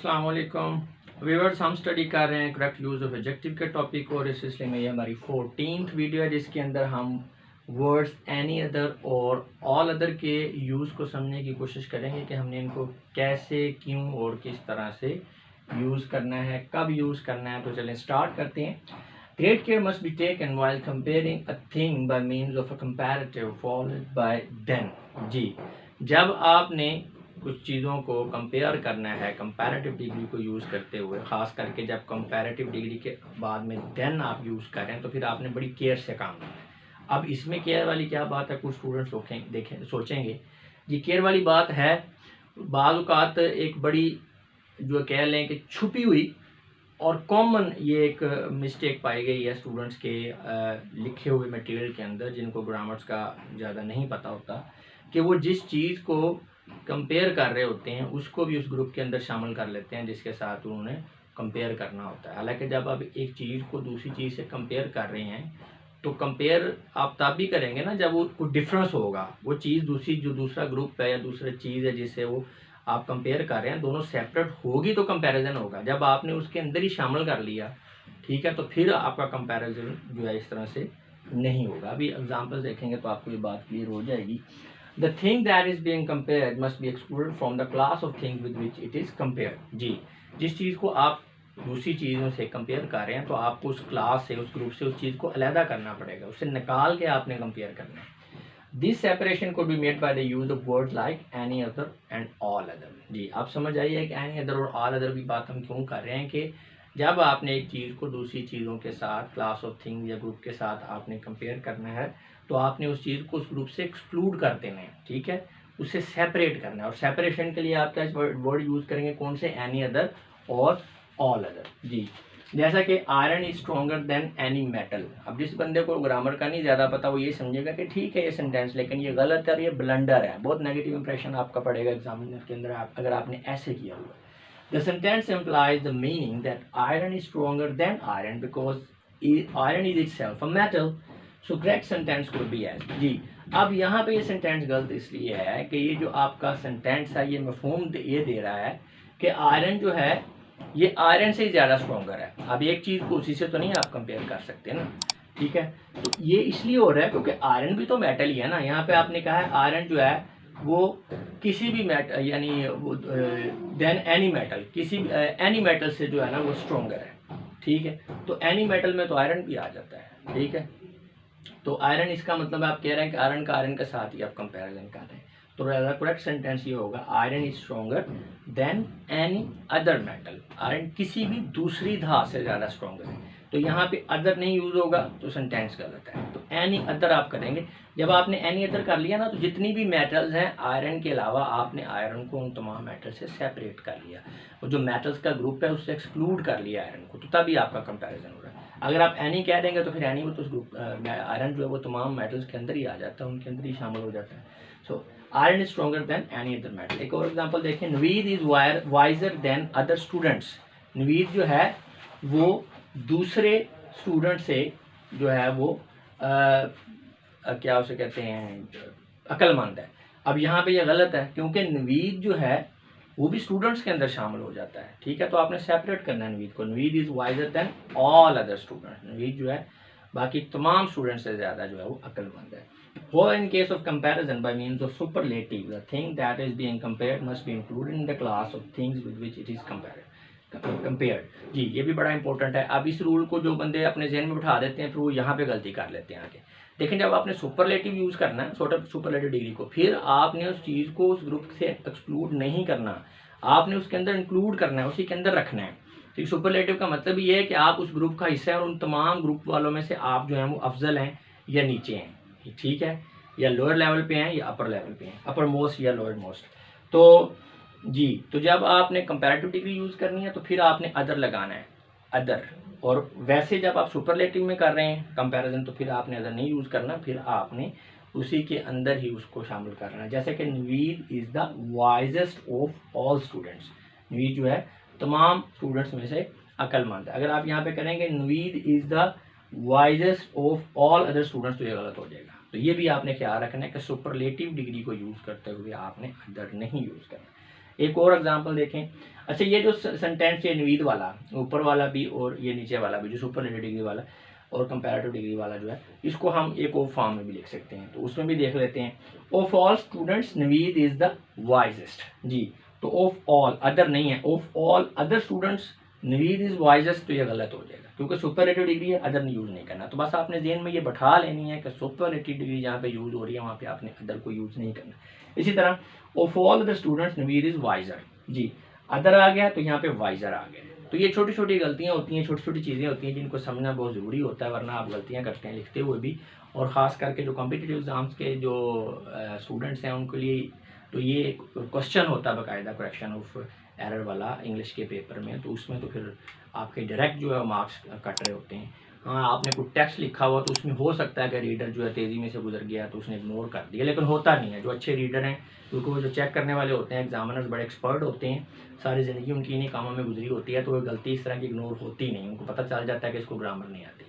अस्सलाम वालेकुम व्यूअर्स, हम स्टडी कर रहे हैं करेक्ट यूज़ ऑफ एडजेक्टिव के टॉपिक और इस सिलसिले में ये हमारी 14th वीडियो है जिसके अंदर हम वर्ड्स एनी अदर और ऑल अदर के यूज़ को समझने की कोशिश करेंगे कि हमने इनको कैसे, क्यों और किस तरह से यूज़ करना है, कब यूज़ करना है। तो चलें स्टार्ट करते हैं। Great care must be taken while comparing a thing by means of a comparative followed by than. जी, जब आपने कुछ चीज़ों को कंपेयर करना है कंपैरेटिव डिग्री को यूज़ करते हुए, ख़ास करके जब कंपैरेटिव डिग्री के बाद में देन आप यूज़ करें तो फिर आपने बड़ी केयर से काम करना है। अब इसमें केयर वाली क्या बात है, कुछ स्टूडेंट्स सोचेंगे ये केयर वाली बात है। बाज़ औक़ात एक बड़ी जो कह लें कि छुपी हुई और कॉमन ये एक मिस्टेक पाई गई है स्टूडेंट्स के लिखे हुए मटेरियल के अंदर, जिनको ग्रामर्स का ज़्यादा नहीं पता होता, कि वो जिस चीज़ को कंपेयर कर रहे होते हैं उसको भी उस ग्रुप के अंदर शामिल कर लेते हैं जिसके साथ उन्होंने कंपेयर करना होता है। हालांकि जब आप एक चीज़ को दूसरी चीज़ से कंपेयर कर रहे हैं तो कंपेयर आप तब भी करेंगे ना जब वो कुछ डिफरेंस होगा। वो चीज़ दूसरी जो दूसरा ग्रुप है या दूसरा चीज़ है जिससे वो आप कंपेयर कर रहे हैं, दोनों सेपरेट होगी तो कंपैरिजन होगा। जब आपने उसके अंदर ही शामिल कर लिया, ठीक है, तो फिर आपका कंपैरिजन जो है इस तरह से नहीं होगा। अभी एग्जांपल्स देखेंगे तो आपको ये बात क्लियर हो जाएगी। The thing that is being compared must be excluded from the class of things with which it is compared। जी, जिस चीज़ को आप दूसरी चीज़ों से कंपेयर कर रहे हैं तो आपको उस क्लास से, उस ग्रुप से उस चीज़ को अलहदा करना पड़ेगा, उससे निकाल के आपने कंपेयर करना है। This separation could be made by the use of words like any other and all other। जी, आप समझ आइए कि any other और all other की बात हम क्यों कर रहे हैं कि जब आपने एक चीज़ को दूसरी चीज़ों के साथ, क्लास ऑफ थिंग या ग्रुप के साथ आपने कंपेयर करना है तो आपने उस चीज़ को उस ग्रुप से एक्सक्लूड कर देना है, ठीक है, उससे सेपरेट करना है। और सेपरेशन के लिए आप क्या वर्ड यूज़ करेंगे, कौन से, एनी अदर और ऑल अदर। जी, जैसा कि iron is stronger than any metal. अब जिस बंदे को ग्रामर का नहीं ज़्यादा पता वो ये समझेगा कि ठीक है ये सेंटेंस, लेकिन ये गलत है और ये ब्लंडर है, बहुत नेगेटिव इंप्रेशन आपका पड़ेगा एग्जामिनर के अंदर अगर आपने ऐसे किया हुआ। The sentence implies the meaning that iron is stronger than iron because iron is itself a metal। So correct sentence could be as। जी, अब यहाँ पे ये सेंटेंस गलत इसलिए है कि ये जो आपका सेंटेंस है ये मफहूम ये दे रहा है कि आयरन जो है ये आयरन से ही ज़्यादा स्ट्रॉन्गर है। अब एक चीज़ को उसी से तो नहीं आप कंपेयर कर सकते ना, ठीक है। तो ये इसलिए हो रहा है क्योंकि आयरन भी तो मेटल ही है ना। यहाँ पे आपने कहा है आयरन जो है वो किसी भी मेटल यानी वो देन एनी मेटल, किसी एनी मेटल से जो है ना वो स्ट्रॉन्गर है, ठीक है। तो एनी मेटल में तो आयरन भी आ जाता है, ठीक है। तो आयरन, इसका मतलब आप कह रहे हैं कि आयरन के साथ ही आप कंपैरिजन कर रहे हैं। तो करेक्ट सेंटेंस ये होगा iron is stronger than any other metal. Iron किसी भी दूसरी धात से ज़्यादा स्ट्रॉन्गर है। तो यहाँ पे अदर नहीं यूज़ होगा तो सेंटेंस गलत है। तो एनी अदर आप करेंगे। जब आपने एनी अदर कर लिया ना तो जितनी भी मेटल्स हैं आयरन के अलावा आपने आयरन को उन तमाम मेटल से सेपरेट कर लिया और जो मेटल्स का ग्रुप है उससे एक्सक्लूड कर लिया आयरन को, तो तभी आपका कंपैरिजन हो रहा है। अगर आप एनी कह देंगे तो फिर एनी वो तो उस ग्रुप आयरन जो है वो तमाम मेटल्स के अंदर ही आ जाता है, उनके अंदर ही शामिल हो जाता है। So iron is stronger than any other metal. एक और एग्जांपल देखें, Naveed is visor then other students. Naveed जो है वो दूसरे स्टूडेंट से जो है वो क्या उसे कहते हैं, अक्लमंद है। अब यहाँ पे ये गलत है क्योंकि नवीद जो है वो भी स्टूडेंट्स के अंदर शामिल हो जाता है, ठीक है। तो आपने सेपरेट करना है नवीद को। Naveed is visor then all other students. Naveed जो है बाकी तमाम स्टूडेंट्स से ज़्यादा जो है वो अक्लमंद है। For in case of comparison by means of superlative, the thing that is being compared must be included in the class of things with which it is compared। जी, ये भी बड़ा इंपॉर्टेंट है। अब इस रूल को जो बंदे अपने जहन में बिठा देते हैं फिर वो यहाँ पे गलती कर लेते हैं आगे। लेकिन जब आपने सुपरलेटिव यूज़ करना है, सुपरलेटिव डिग्री को, फिर आपने उस चीज़ को उस ग्रुप से एक्सक्लूड नहीं करना, आपने उसके अंदर इंक्लूड करना है, उसी के अंदर रखना है। तो सुपरलेटिव का मतलब ये है कि आप उस ग्रुप का हिस्सा हैं और उन तमाम ग्रुप वालों में से आप जो हैं वो अफजल हैं या नीचे हैं, ठीक है, या लोअर लेवल पे हैं या अपर लेवल पे हैं, अपर मोस्ट या लोअर मोस्ट। तो जी, तो जब आपने कंपैरेटिव डिग्री यूज़ करनी है तो फिर आपने अदर लगाना है, अदर। और वैसे जब आप सुपरलेटिव में कर रहे हैं कंपैरिजन तो फिर आपने अदर नहीं यूज़ करना, फिर आपने उसी के अंदर ही उसको शामिल करना है। जैसे कि Naveed is the wisest of all students. Naveed जो है तमाम स्टूडेंट्स में से अक्लमंद है। अगर आप यहाँ पे करेंगे Naveed is the wisest of all other students तो ये गलत हो जाएगा। तो ये भी आपने ख्याल रखना है कि सुपरलेटिव डिग्री को यूज़ करते हुए आपने अदर नहीं यूज़ करना। एक और एग्जांपल देखें। अच्छा, ये जो सेंटेंस है नवीद वाला, ऊपर वाला भी और ये नीचे वाला भी, जो सुपरलेटिव डिग्री वाला और कंपैरेटिव डिग्री वाला जो है, इसको हम एक और फॉर्म में भी लिख सकते हैं। तो उसमें भी देख लेते हैं। Of all students Naveed is the wisest. जी, तो ऑफ ऑल, अदर नहीं है, of all other students Naveed is wisest, तो ये गलत हो जाएगा क्योंकि सुपरलेटिव डिग्री है, अदर यूज़ नहीं करना। तो बस आपने जेहन में ये बैठा लेनी है कि सुपरलेटिव डिग्री जहाँ पे यूज़ हो रही है वहाँ पे आपने अदर को यूज़ नहीं करना। इसी तरह of all the students Naveed is wiser. जी, अदर आ गया तो यहाँ पे वाइजर आ गया। तो ये छोटी छोटी गलतियाँ होती हैं, छोटी छोटी चीज़ें होती हैं जिनको समझना बहुत ज़रूरी होता है, वरना आप गलतियाँ करते हैं लिखते हुए भी। और ख़ास करके जो कॉम्पिटिटिव एग्ज़ाम्स के जो स्टूडेंट्स हैं उनके लिए तो ये क्वेश्चन होता है बाकायदा, करेक्शन ऑफ एरर वाला इंग्लिश के पेपर में। तो उसमें तो फिर आपके डायरेक्ट जो है मार्क्स कट रहे होते हैं। हाँ, आपने कोई टेक्स्ट लिखा हुआ तो उसमें हो सकता है कि रीडर जो है तेज़ी में से गुजर गया तो उसने इग्नोर कर दिया, लेकिन होता नहीं है। जो अच्छे रीडर हैं, क्योंकि वो जो चेक करने वाले होते हैं, एग्जामिनर्स बड़े एक्सपर्ट होते हैं, सारी ज़िंदगी उनकी इन्हीं कामों में गुजरी होती है, तो वो गलती इस तरह की इग्नोर होती नहीं, उनको पता चल जाता है कि इसको ग्रामर नहीं आती।